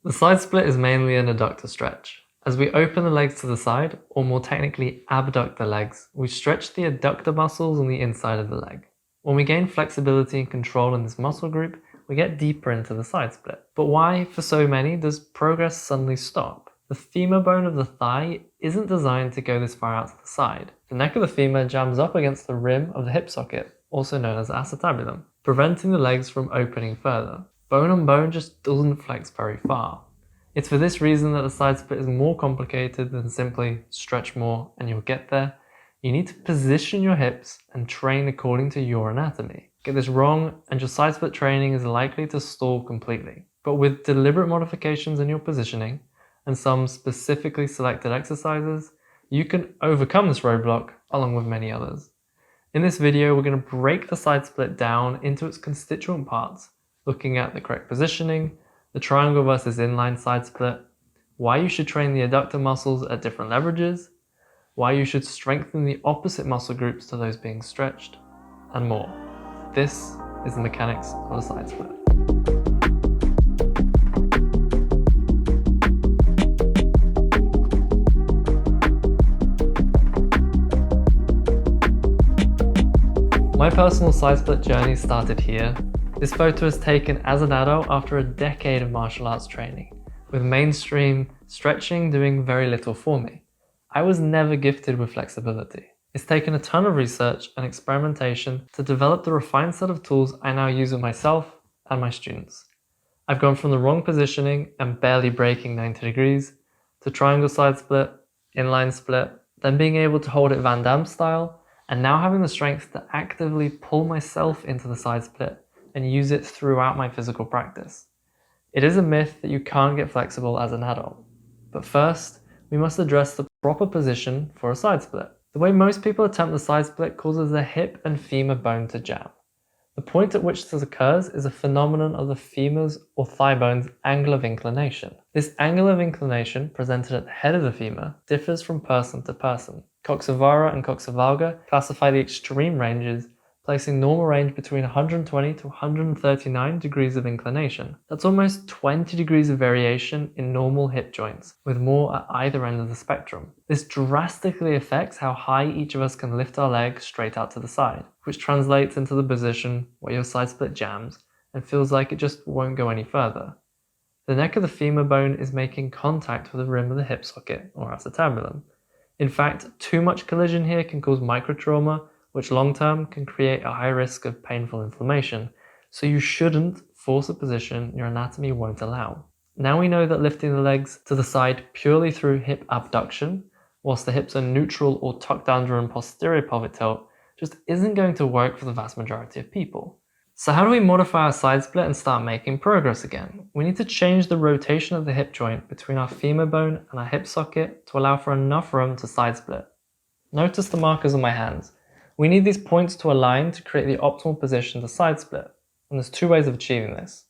The side split is mainly an adductor stretch. As we open the legs to the side, or more technically abduct the legs, we stretch the adductor muscles on the inside of the leg. When we gain flexibility and control in this muscle group, we get deeper into the side split. But why, for so many, does progress suddenly stop? The femur bone of the thigh isn't designed to go this far out to the side. The neck of the femur jams up against the rim of the hip socket, also known as acetabulum, preventing the legs from opening further. Bone on bone just doesn't flex very far. It's for this reason that the side split is more complicated than simply stretch more and you'll get there. You need to position your hips and train according to your anatomy. Get this wrong and your side split training is likely to stall completely. But with deliberate modifications in your positioning and some specifically selected exercises, you can overcome this roadblock along with many others. In this video, we're going to break the side split down into its constituent parts, looking at the correct positioning, the triangle versus inline side split, why you should train the adductor muscles at different leverages, why you should strengthen the opposite muscle groups to those being stretched, and more. This is the mechanics of the side split. My personal side split journey started here. This photo was taken as an adult after a decade of martial arts training, with mainstream stretching doing very little for me. I was never gifted with flexibility. It's taken a ton of research and experimentation to develop the refined set of tools I now use with myself and my students. I've gone from the wrong positioning and barely breaking 90 degrees, to triangle side split, inline split, then being able to hold it Van Damme style, and now having the strength to actively pull myself into the side split and use it throughout my physical practice. It is a myth that you can't get flexible as an adult. But first, we must address the proper position for a side split. The way most people attempt the side split causes the hip and femur bone to jam. The point at which this occurs is a phenomenon of the femur's or thigh bone's angle of inclination. This angle of inclination, presented at the head of the femur, differs from person to person. Coxa-Vara and Coxa-Valga classify the extreme ranges, placing normal range between 120 to 139 degrees of inclination. That's almost 20 degrees of variation in normal hip joints, with more at either end of the spectrum. This drastically affects how high each of us can lift our leg straight out to the side, which translates into the position where your side split jams and feels like it just won't go any further. The neck of the femur bone is making contact with the rim of the hip socket, or acetabulum. In fact, too much collision here can cause microtrauma, which long-term can create a high risk of painful inflammation, so you shouldn't force a position your anatomy won't allow. Now we know that lifting the legs to the side purely through hip abduction, whilst the hips are neutral or tucked under in posterior pelvic tilt, just isn't going to work for the vast majority of people. So how do we modify our side split and start making progress again? We need to change the rotation of the hip joint between our femur bone and our hip socket to allow for enough room to side split. Notice the markers on my hands. We need these points to align to create the optimal position to side split, and there's two ways of achieving this.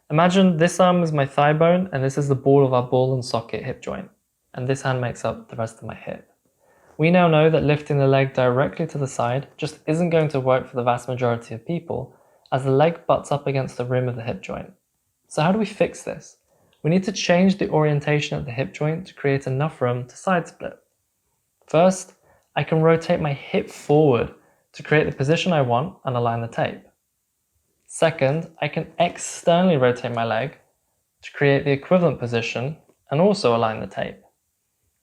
Imagine this arm is my thigh bone and this is the ball of our ball and socket hip joint, and this hand makes up the rest of my hip. We now know that lifting the leg directly to the side just isn't going to work for the vast majority of people, as the leg butts up against the rim of the hip joint. So how do we fix this? We need to change the orientation of the hip joint to create enough room to side split. First, I can rotate my hip forward to create the position I want and align the tape. Second, I can externally rotate my leg to create the equivalent position and also align the tape.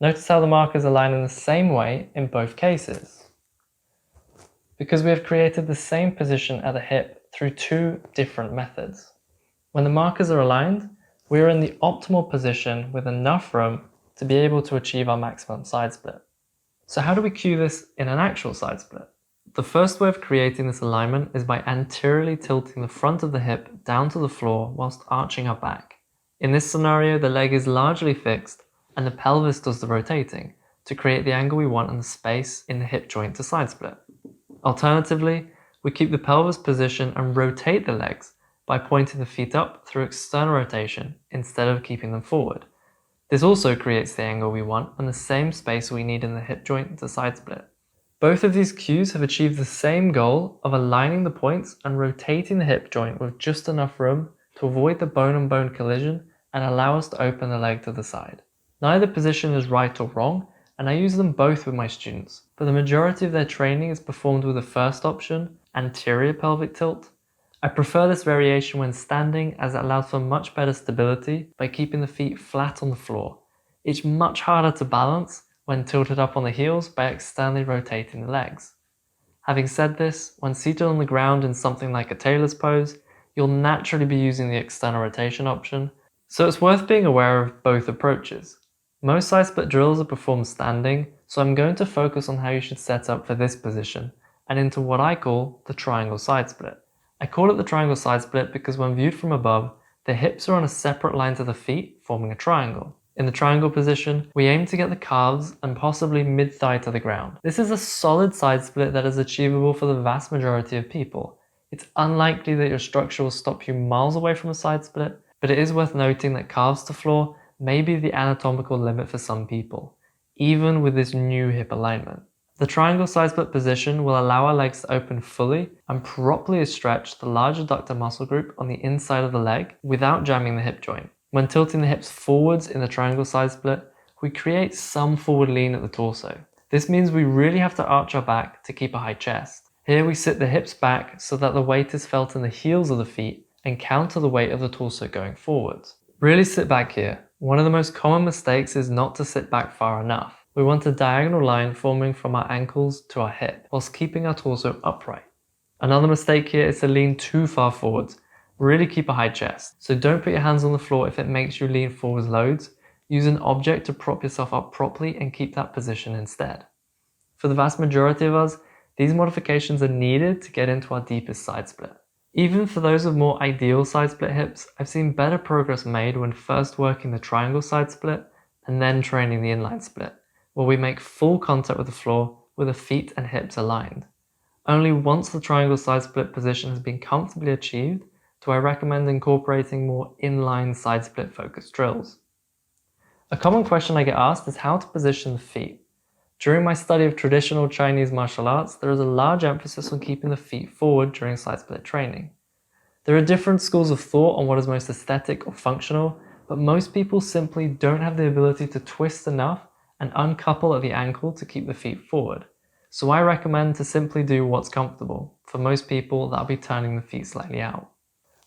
Notice how the markers align in the same way in both cases, because we have created the same position at the hip through two different methods. When the markers are aligned, we are in the optimal position with enough room to be able to achieve our maximum side split. So how do we cue this in an actual side split? The first way of creating this alignment is by anteriorly tilting the front of the hip down to the floor whilst arching our back. In this scenario, the leg is largely fixed and the pelvis does the rotating to create the angle we want and the space in the hip joint to side split. Alternatively, we keep the pelvis position and rotate the legs by pointing the feet up through external rotation instead of keeping them forward. This also creates the angle we want and the same space we need in the hip joint to side split. Both of these cues have achieved the same goal of aligning the points and rotating the hip joint with just enough room to avoid the bone-on-bone collision and allow us to open the leg to the side. Neither position is right or wrong, and I use them both with my students, but the majority of their training is performed with the first option, anterior pelvic tilt. I prefer this variation when standing as it allows for much better stability by keeping the feet flat on the floor. It's much harder to balance when tilted up on the heels by externally rotating the legs. Having said this, when seated on the ground in something like a tailor's pose, you'll naturally be using the external rotation option, so it's worth being aware of both approaches. Most side split drills are performed standing, so I'm going to focus on how you should set up for this position, and into what I call the triangle side split. I call it the triangle side split because when viewed from above, the hips are on a separate line to the feet, forming a triangle. In the triangle position, we aim to get the calves and possibly mid-thigh to the ground. This is a solid side split that is achievable for the vast majority of people. It's unlikely that your structure will stop you miles away from a side split, but it is worth noting that calves to floor may be the anatomical limit for some people, even with this new hip alignment. The triangle side split position will allow our legs to open fully and properly stretch the large adductor muscle group on the inside of the leg without jamming the hip joint. When tilting the hips forwards in the triangle side split, we create some forward lean at the torso. This means we really have to arch our back to keep a high chest. Here we sit the hips back so that the weight is felt in the heels of the feet and counter the weight of the torso going forwards. Really sit back here. One of the most common mistakes is not to sit back far enough. We want a diagonal line forming from our ankles to our hip, whilst keeping our torso upright. Another mistake here is to lean too far forwards. Really keep a high chest, so don't put your hands on the floor if it makes you lean forwards loads. Use an object to prop yourself up properly and keep that position instead. For the vast majority of us, these modifications are needed to get into our deepest side split. Even for those with more ideal side split hips, I've seen better progress made when first working the triangle side split and then training the inline split, where we make full contact with the floor with the feet and hips aligned. Only once the triangle side split position has been comfortably achieved do I recommend incorporating more inline side split focused drills. A common question I get asked is how to position the feet. During my study of traditional Chinese martial arts, there is a large emphasis on keeping the feet forward during side split training. There are different schools of thought on what is most aesthetic or functional, but most people simply don't have the ability to twist enough and uncouple at the ankle to keep the feet forward. So I recommend to simply do what's comfortable. For most people, that'll be turning the feet slightly out.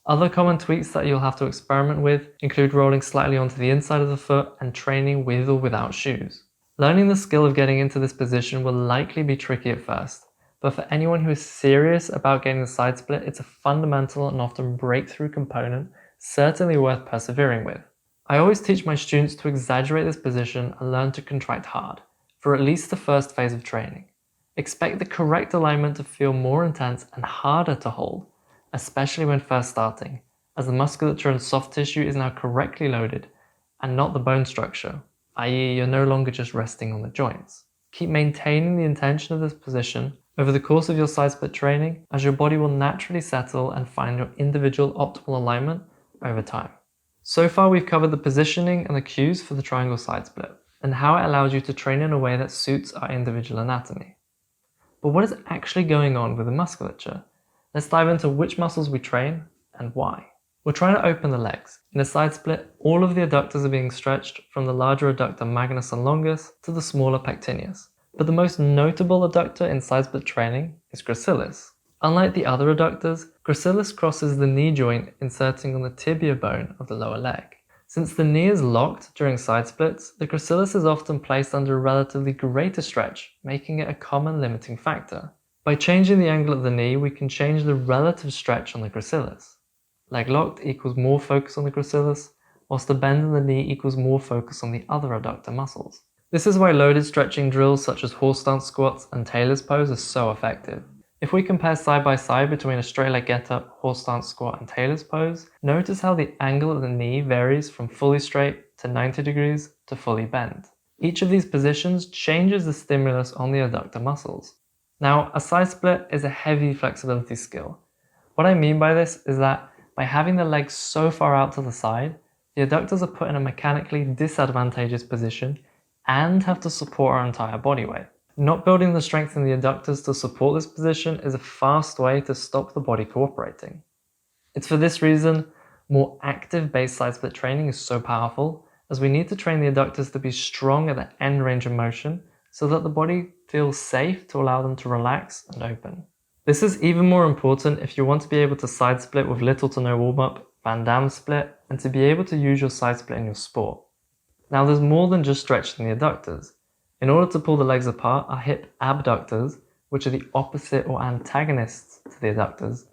Other common tweaks that you'll have to experiment with include rolling slightly onto the inside of the foot and training with or without shoes. Learning the skill of getting into this position will likely be tricky at first, but for anyone who is serious about getting the side split, it's a fundamental and often breakthrough component certainly worth persevering with. I always teach my students to exaggerate this position and learn to contract hard, for at least the first phase of training. Expect the correct alignment to feel more intense and harder to hold, especially when first starting, as the musculature and soft tissue is now correctly loaded and not the bone structure, i.e. you're no longer just resting on the joints. Keep maintaining the intention of this position over the course of your side split training, as your body will naturally settle and find your individual optimal alignment over time. So far we've covered the positioning and the cues for the triangle side split, and how it allows you to train in a way that suits our individual anatomy. But what is actually going on with the musculature? Let's dive into which muscles we train and why. We're trying to open the legs. In a side split, all of the adductors are being stretched from the larger adductor magnus and longus to the smaller pectineus. But the most notable adductor in side split training is gracilis. Unlike the other adductors, gracilis crosses the knee joint, inserting on the tibia bone of the lower leg. Since the knee is locked during side splits, the gracilis is often placed under a relatively greater stretch, making it a common limiting factor. By changing the angle of the knee, we can change the relative stretch on the gracilis. Leg locked equals more focus on the gracilis, whilst the bend in the knee equals more focus on the other adductor muscles. This is why loaded stretching drills such as horse stance squats and tailor's pose are so effective. If we compare side by side between a straight leg get-up, horse stance squat and tailor's pose, notice how the angle of the knee varies from fully straight to 90 degrees to fully bent. Each of these positions changes the stimulus on the adductor muscles. Now, a side split is a heavy flexibility skill. What I mean by this is that by having the legs so far out to the side, the adductors are put in a mechanically disadvantageous position and have to support our entire body weight. Not building the strength in the adductors to support this position is a fast way to stop the body cooperating. It's for this reason More active-based side split training is so powerful, as we need to train the adductors to be strong at the end range of motion so that the body feels safe to allow them to relax and open. This is even more important if you want to be able to side split with little to no warm-up, Van Damme split, and to be able to use your side split in your sport. Now there's more than just stretching the adductors. In order to pull the legs apart, our hip abductors, which are the opposite or antagonists to the adductors,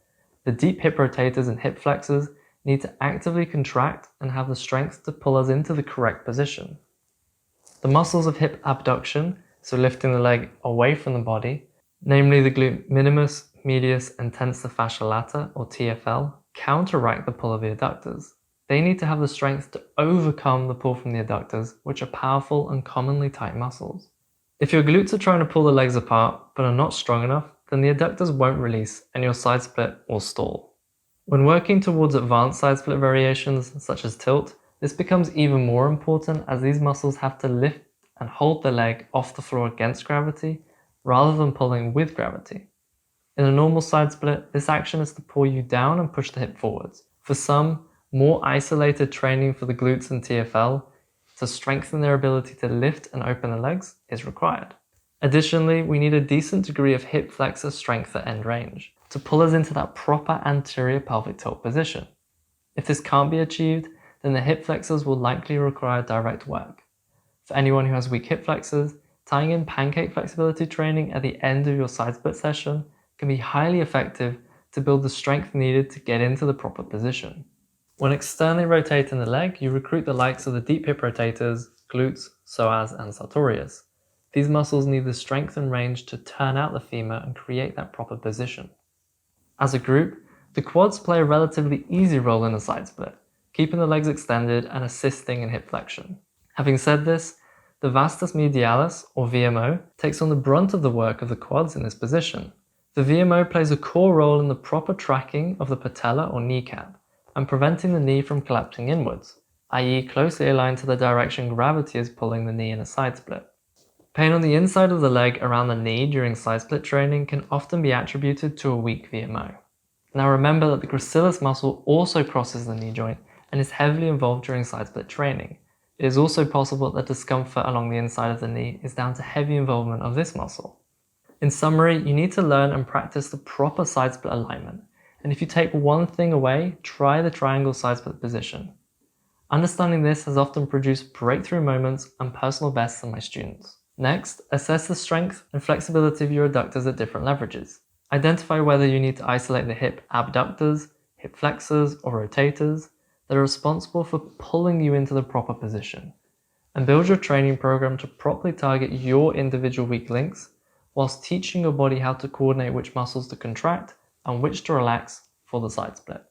the deep hip rotators and hip flexors need to actively contract and have the strength to pull us into the correct position. The muscles of hip abduction, so lifting the leg away from the body, namely the glute minimus, medius, and tensor fascia lata, or TFL, counteract the pull of the adductors. They need to have the strength to overcome the pull from the adductors, which are powerful and commonly tight muscles. If your glutes are trying to pull the legs apart but are not strong enough, then the adductors won't release and your side split will stall. When working towards advanced side split variations, such as tilt, this becomes even more important as these muscles have to lift and hold the leg off the floor against gravity, rather than pulling with gravity. In a normal side split, this action is to pull you down and push the hip forwards. For some, more isolated training for the glutes and TFL to strengthen their ability to lift and open the legs is required. Additionally, we need a decent degree of hip flexor strength at end range to pull us into that proper anterior pelvic tilt position. If this can't be achieved, then the hip flexors will likely require direct work. For anyone who has weak hip flexors, tying in pancake flexibility training at the end of your side split session can be highly effective to build the strength needed to get into the proper position. When externally rotating the leg, you recruit the likes of the deep hip rotators, glutes, psoas, and sartorius. These muscles need the strength and range to turn out the femur and create that proper position. As a group, the quads play a relatively easy role in a side split, keeping the legs extended and assisting in hip flexion. Having said this, the vastus medialis, or VMO, takes on the brunt of the work of the quads in this position. The VMO plays a core role in the proper tracking of the patella or kneecap and preventing the knee from collapsing inwards, i.e. closely aligned to the direction gravity is pulling the knee in a side split. Pain on the inside of the leg around the knee during side split training can often be attributed to a weak VMO. Now remember that the gracilis muscle also crosses the knee joint and is heavily involved during side split training. It is also possible that discomfort along the inside of the knee is down to heavy involvement of this muscle. In summary, you need to learn and practice the proper side split alignment. And if you take one thing away, try the triangle side split position. Understanding this has often produced breakthrough moments and personal bests in my students. Next, assess the strength and flexibility of your adductors at different leverages. Identify whether you need to isolate the hip abductors, hip flexors, or rotators that are responsible for pulling you into the proper position. And build your training program to properly target your individual weak links, whilst teaching your body how to coordinate which muscles to contract and which to relax for the side split.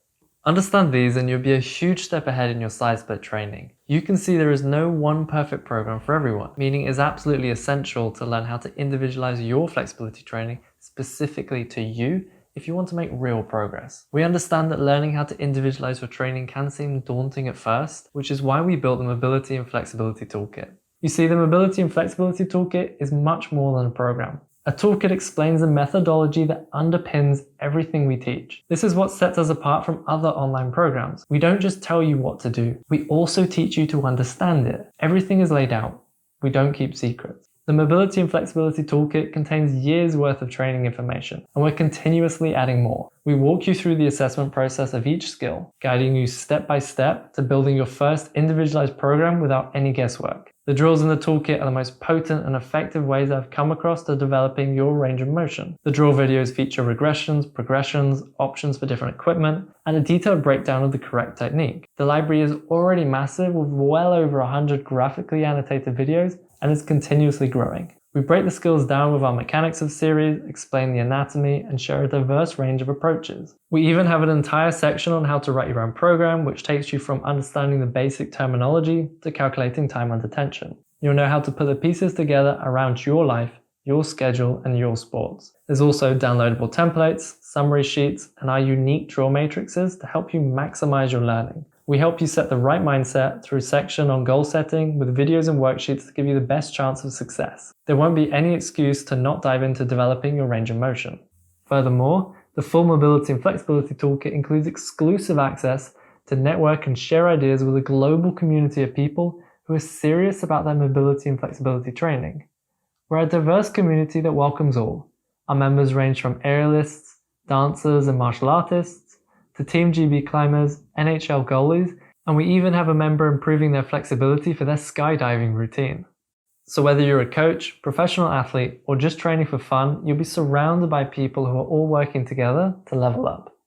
Understand these and you'll be a huge step ahead in your side split training. You can see there is no one perfect program for everyone, meaning it is absolutely essential to learn how to individualize your flexibility training specifically to you if you want to make real progress. We understand that learning how to individualize your training can seem daunting at first, which is why we built the Mobility and Flexibility Toolkit. You see, the Mobility and Flexibility Toolkit is much more than a program. A toolkit explains the methodology that underpins everything we teach. This is what sets us apart from other online programs. We don't just tell you what to do, we also teach you to understand it. Everything is laid out. We don't keep secrets. The Mobility and Flexibility Toolkit contains years worth of training information, and we're continuously adding more. We walk you through the assessment process of each skill, guiding you step by step to building your first individualized program without any guesswork. The drills in the toolkit are the most potent and effective ways I've come across to developing your range of motion. The drill videos feature regressions, progressions, options for different equipment, and a detailed breakdown of the correct technique. The library is already massive with well over 100 graphically annotated videos and is continuously growing. We break the skills down with our Mechanics of series, explain the anatomy, and share a diverse range of approaches. We even have an entire section on how to write your own program, which takes you from understanding the basic terminology to calculating time under tension. You'll know how to put the pieces together around your life, your schedule, and your sports. There's also downloadable templates, summary sheets, and our unique drill matrices to help you maximize your learning. We help you set the right mindset through a section on goal setting with videos and worksheets to give you the best chance of success. There won't be any excuse to not dive into developing your range of motion. Furthermore, the full Mobility and Flexibility Toolkit includes exclusive access to network and share ideas with a global community of people who are serious about their mobility and flexibility training. We're a diverse community that welcomes all. Our members range from aerialists, dancers and martial artists, to Team GB climbers, NHL goalies, and we even have a member improving their flexibility for their skydiving routine. So whether you're a coach, professional athlete, or just training for fun, you'll be surrounded by people who are all working together to level up.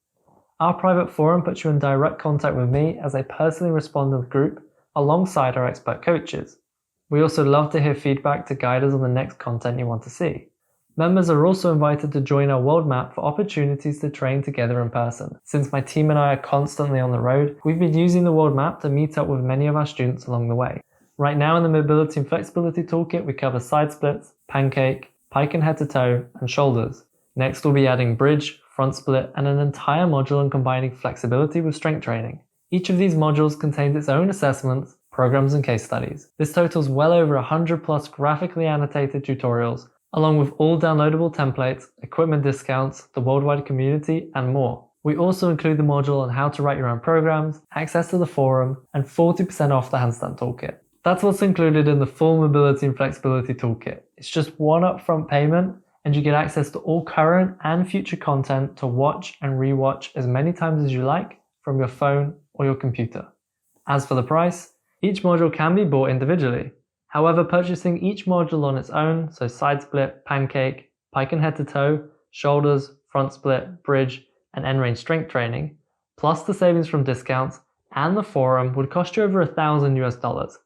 Our private forum puts you in direct contact with me as I personally respond to the group alongside our expert coaches. We also love to hear feedback to guide us on the next content you want to see. Members are also invited to join our world map for opportunities to train together in person. Since my team and I are constantly on the road, we've been using the world map to meet up with many of our students along the way. Right now in the Mobility and Flexibility Toolkit, we cover side splits, pancake, pike and head to toe, and shoulders. Next we'll be adding bridge, front split, and an entire module on combining flexibility with strength training. Each of these modules contains its own assessments, programs, and case studies. This totals well over 100 plus graphically annotated tutorials, along with all downloadable templates, equipment discounts, the worldwide community, and more. We also include the module on how to write your own programs, access to the forum, and 40% off the handstand toolkit. That's what's included in the full Mobility and Flexibility Toolkit. It's just one upfront payment, and you get access to all current and future content to watch and rewatch as many times as you like from your phone or your computer. As for the price, each module can be bought individually. However, purchasing each module on its own, so side split, pancake, pike and head to toe, shoulders, front split, bridge, and end range strength training, plus the savings from discounts and the forum would cost you over $1,000.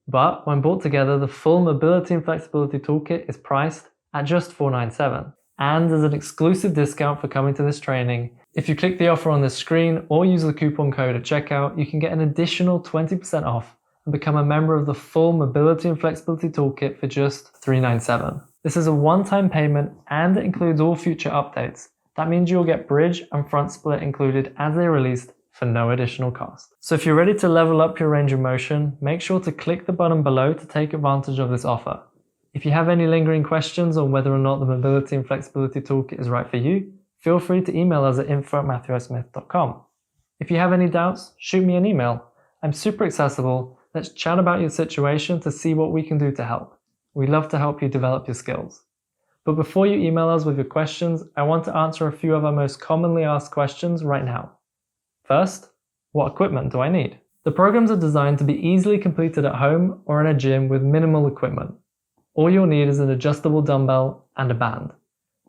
But when bought together, the full Mobility and Flexibility Toolkit is priced at just $497. And as an exclusive discount for coming to this training, if you click the offer on the screen or use the coupon code at checkout, you can get an additional 20% off and become a member of the full Mobility and Flexibility Toolkit for just $397. This is a one-time payment and it includes all future updates. That means you'll get bridge and front split included as they're released for no additional cost. So if you're ready to level up your range of motion, make sure to click the button below to take advantage of this offer. If you have any lingering questions on whether or not the Mobility and Flexibility Toolkit is right for you, feel free to email us at info@matthewsmith.com. If you have any doubts, shoot me an email. I'm super accessible. Let's chat about your situation to see what we can do to help. We'd love to help you develop your skills. But before you email us with your questions, I want to answer a few of our most commonly asked questions right now. First, what equipment do I need? The programs are designed to be easily completed at home or in a gym with minimal equipment. All you'll need is an adjustable dumbbell and a band.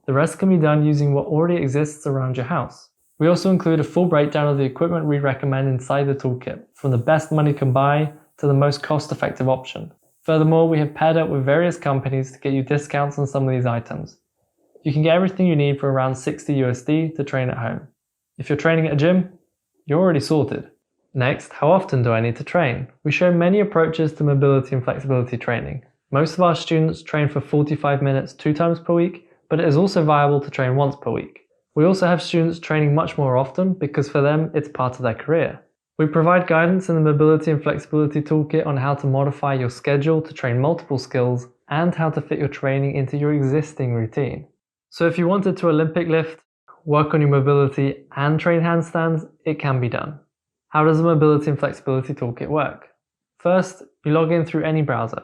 The rest can be done using what already exists around your house. We also include a full breakdown of the equipment we recommend inside the toolkit, from the best money can buy to the most cost-effective option. Furthermore, we have paired up with various companies to get you discounts on some of these items. You can get everything you need for around $60 to train at home. If you're training at a gym, you're already sorted. Next, how often do I need to train? We show many approaches to mobility and flexibility training. Most of our students train for 45 minutes 2 times per week, but it is also viable to train once per week. We also have students training much more often because for them it's part of their career. We provide guidance in the Mobility and Flexibility Toolkit on how to modify your schedule to train multiple skills and how to fit your training into your existing routine. So if you wanted to Olympic lift, work on your mobility and train handstands, it can be done. How does the Mobility and Flexibility Toolkit work? First, you log in through any browser.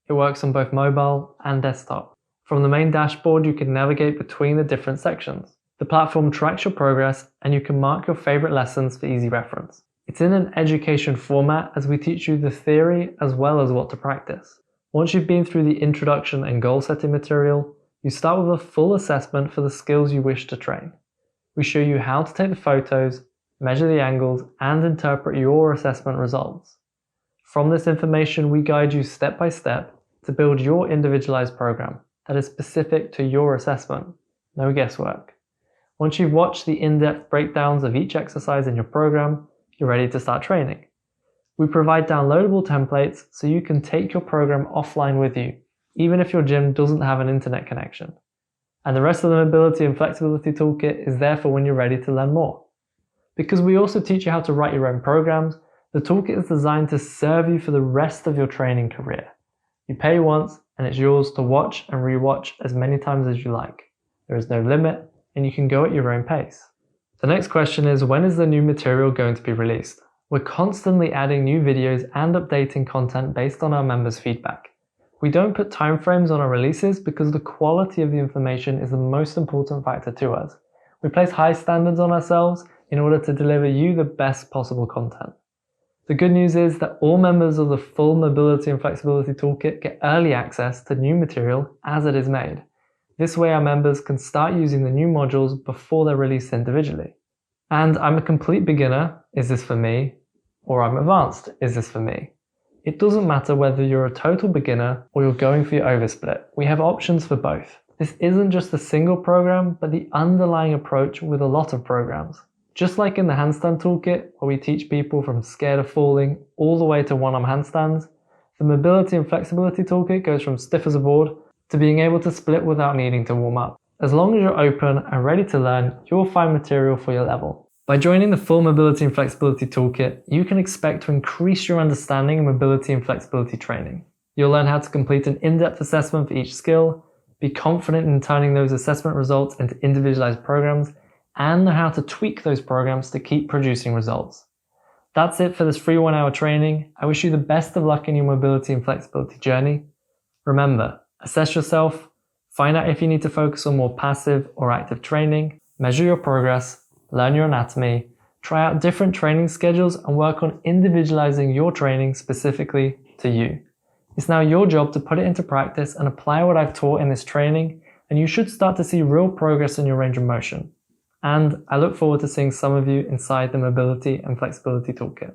It works on both mobile and desktop. From the main dashboard, you can navigate between the different sections. The platform tracks your progress and you can mark your favorite lessons for easy reference. It's in an education format as we teach you the theory as well as what to practice. Once you've been through the introduction and goal setting material, you start with a full assessment for the skills you wish to train. We show you how to take the photos, measure the angles, and interpret your assessment results. From this information, we guide you step by step to build your individualized program that is specific to your assessment. No guesswork. Once you've watched the in-depth breakdowns of each exercise in your program, you're ready to start training. We provide downloadable templates so you can take your program offline with you, even if your gym doesn't have an internet connection. And the rest of the Mobility and Flexibility Toolkit is there for when you're ready to learn more. Because we also teach you how to write your own programs, the toolkit is designed to serve you for the rest of your training career. You pay once and it's yours to watch and rewatch as many times as you like. There is no limit and you can go at your own pace. The next question is, when is the new material going to be released? We're constantly adding new videos and updating content based on our members' feedback. We don't put timeframes on our releases because the quality of the information is the most important factor to us. We place high standards on ourselves in order to deliver you the best possible content. The good news is that all members of the full Mobility and Flexibility Toolkit get early access to new material as it is made. This way our members can start using the new modules before they're released individually. And I'm a complete beginner, is this for me? Or I'm advanced, is this for me? It doesn't matter whether you're a total beginner or you're going for your oversplit. We have options for both. This isn't just a single program, but the underlying approach with a lot of programs. Just like in the handstand toolkit, where we teach people from scared of falling all the way to one-arm handstands, the Mobility and Flexibility Toolkit goes from stiff as a board to being able to split without needing to warm up. As long as you're open and ready to learn, you'll find material for your level. By joining the full Mobility and Flexibility Toolkit, you can expect to increase your understanding of mobility and flexibility training. You'll learn how to complete an in-depth assessment for each skill, be confident in turning those assessment results into individualized programs, and know how to tweak those programs to keep producing results. That's it for this free 1-hour training. I wish you the best of luck in your mobility and flexibility journey. Remember, assess yourself, find out if you need to focus on more passive or active training, measure your progress, learn your anatomy, try out different training schedules and work on individualizing your training specifically to you. It's now your job to put it into practice and apply what I've taught in this training, and you should start to see real progress in your range of motion. And I look forward to seeing some of you inside the Mobility and Flexibility Toolkit.